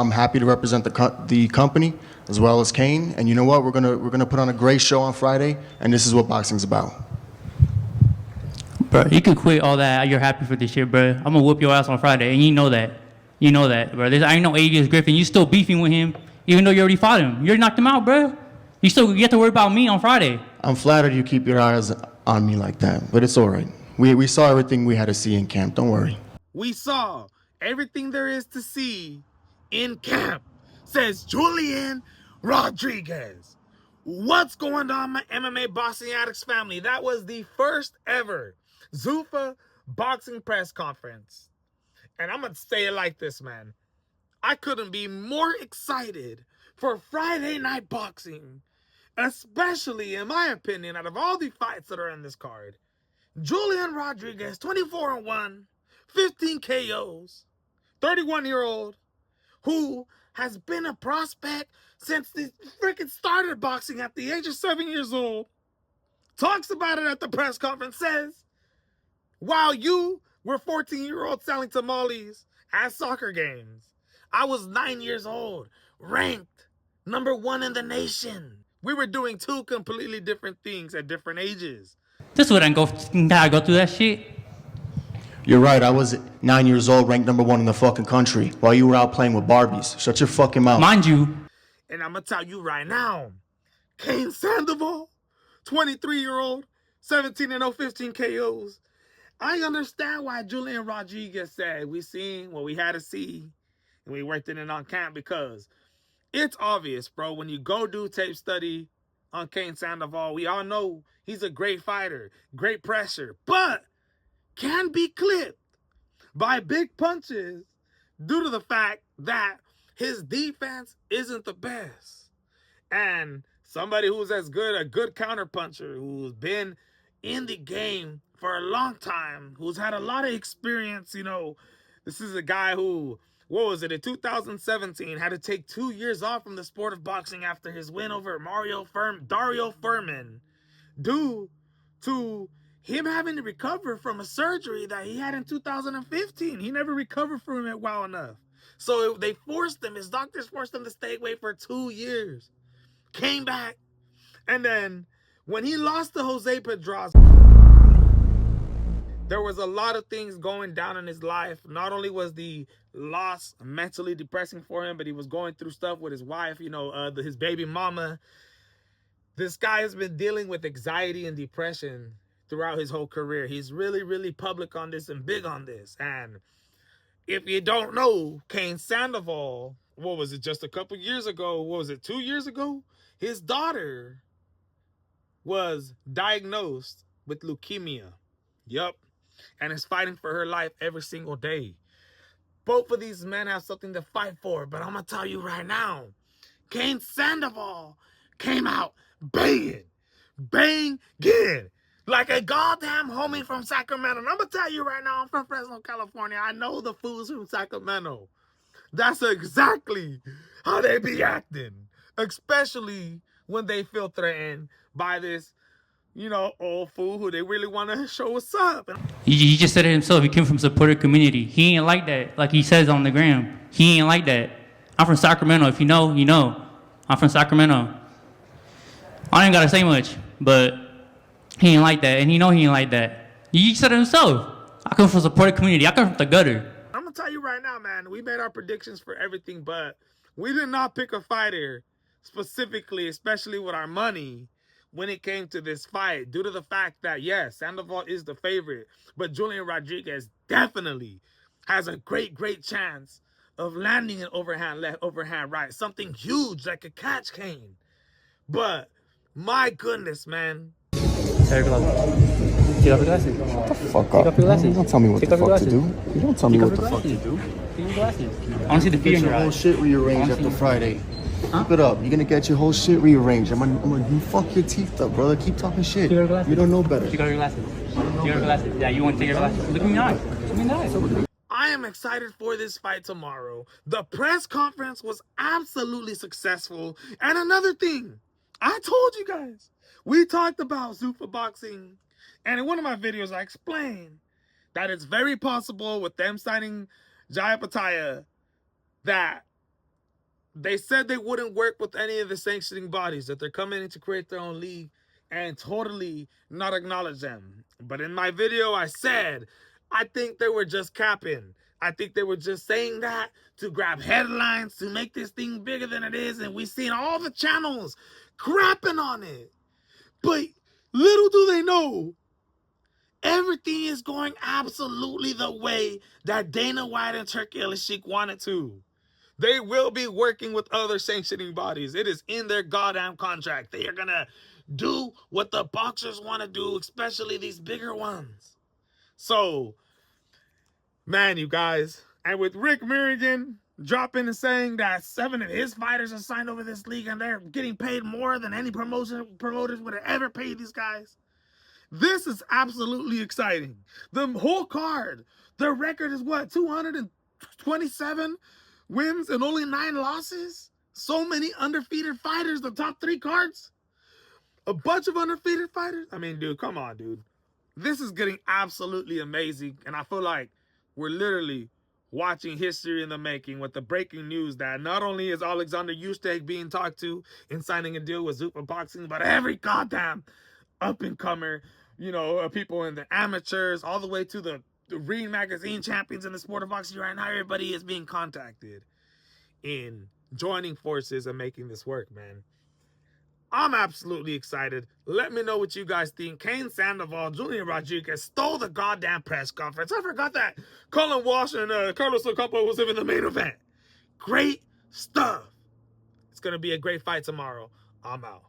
I'm happy to represent the company as well as Cain. And you know what? We're gonna put on a great show on Friday, and this is what boxing's about. Bro, you can quit all that. You're happy for this shit, bro. I'm gonna whoop your ass on Friday, and you know that. You know that, bro. I ain't no ABS Griffin. You still beefing with him, even though you already fought him. You already knocked him out, bro. You have to worry about me on Friday. I'm flattered you keep your eyes on me like that, but it's all right. We saw everything we had to see in camp. Don't worry. We saw everything there is to see in camp, says Julian Rodriguez. What's going on, my MMA Boxing Addicts family? That was the first ever Zuffa boxing press conference. And I'm going to say it like this, man. I couldn't be more excited for Friday night boxing, especially, in my opinion, out of all the fights that are in this card. Julian Rodriguez, 24-1, 15 KOs, 31-year-old, who has been a prospect since he freaking started boxing at the age of 7 years old, talks about it at the press conference, says, while you were 14-year-olds selling tamales at soccer games, I was 9 years old, ranked #1 in the nation. We were doing two completely different things at different ages. This wouldn't go through that shit. You're right. I was 9 years old, ranked #1 in the fucking country, while you were out playing with Barbies. Shut your fucking mouth. Mind you. And I'm going to tell you right now, Cain Sandoval, 23-year-old, 17-0, 15 KOs. I understand why Julian Rodriguez said we seen what we had to see and we worked it on camp, because it's obvious, bro. When you go do tape study on Cain Sandoval, we all know he's a great fighter, great pressure, but can be clipped by big punches due to the fact that his defense isn't the best. And somebody who's a good counterpuncher, who's been in the game for a long time, who's had a lot of experience, you know, this is a guy who, what was it, in 2017, had to take 2 years off from the sport of boxing after his win over Dario Furman, due to him having to recover from a surgery that he had in 2015. He never recovered from it well enough. So they forced him, his doctors forced him to stay away for 2 years. Came back, and then when he lost to Jose Pedraza, there was a lot of things going down in his life. Not only was the loss mentally depressing for him, but he was going through stuff with his wife, you know, his baby mama. This guy has been dealing with anxiety and depression throughout his whole career. He's really, really public on this and big on this. And if you don't know, Cain Sandoval, what was it, just a couple years ago, what was it, 2 years ago? His daughter was diagnosed with leukemia. Yup. And is fighting for her life every single day. Both of these men have something to fight for, but I'm going to tell you right now, Cain Sandoval came out banging, like a goddamn homie from Sacramento. And I'm going to tell you right now, I'm from Fresno, California. I know the fools from Sacramento. That's exactly how they be acting, especially when they feel threatened by this, you know, old fool who they really want to show what's up. He just said it himself. He came from a supporter community. He ain't like that, like he says on the gram. He ain't like that. I'm from Sacramento. If you know, you know. I'm from Sacramento. I ain't got to say much, but he ain't like that, and he know he ain't like that. He said it himself. I come from a supporter community. I come from the gutter. I'm going to tell you right now, man, we made our predictions for everything, but we did not pick a fighter specifically, especially with our money, when it came to this fight, due to the fact that, yes, Sandoval is the favorite, but Julian Rodriguez definitely has a great chance of landing an overhand left, overhand right, something huge that could catch Cain. But my goodness, man. Take off your glasses. Shut the fuck up. You don't tell me what the fuck to do. You don't tell me what the fuck to do. Take your glasses. I want to see the fear in your whole eyes. shit rearranged after Friday. Keep it up. You're gonna get your whole shit rearranged. I'm gonna fuck your teeth up, brother. Keep talking shit. You don't know better. Take off your glasses. Take off your glasses. Yeah, you want to take your glasses. Look at me in the eyes. Look at me in the eyes. I am excited for this fight tomorrow. The press conference was absolutely successful. And another thing, I told you guys, we talked about Zuffa boxing. And in one of my videos, I explained that it's very possible with them signing Jaya Pataya that They said they wouldn't work with any of the sanctioning bodies, that they're coming in to create their own league and totally not acknowledge them. But in my video, I said, I think they were just capping. I think they were just saying that to grab headlines, to make this thing bigger than it is. And we've seen all the channels crapping on it. But little do they know, everything is going absolutely the way that Dana White and Turki Al-Sheikh wanted to. They will be working with other sanctioning bodies. It is in their goddamn contract. They are going to do what the boxers want to do, especially these bigger ones. So, man, you guys. And with Rick Merrigan dropping and saying that 7 of his fighters are signed over this league and they're getting paid more than any promoters would have ever paid these guys. This is absolutely exciting. The whole card, their record is what, 227 wins and only 9 losses? So many undefeated fighters, the top 3 cards? A bunch of undefeated fighters? I mean, dude, come on, dude. This is getting absolutely amazing, and I feel like we're literally watching history in the making with the breaking news that not only is Alexander Usyk being talked to in signing a deal with Zuffa Boxing, but every goddamn up-and-comer, you know, people in the amateurs, all the way to the Ring Magazine champions in the sport of boxing right now. Everybody is being contacted in joining forces and making this work, man. I'm absolutely excited. Let me know what you guys think. Cain Sandoval, Julian Rodriguez stole the goddamn press conference. I forgot that Colin Walsh and Carlos Ocampo was in the main event. Great stuff. It's going to be a great fight tomorrow. I'm out.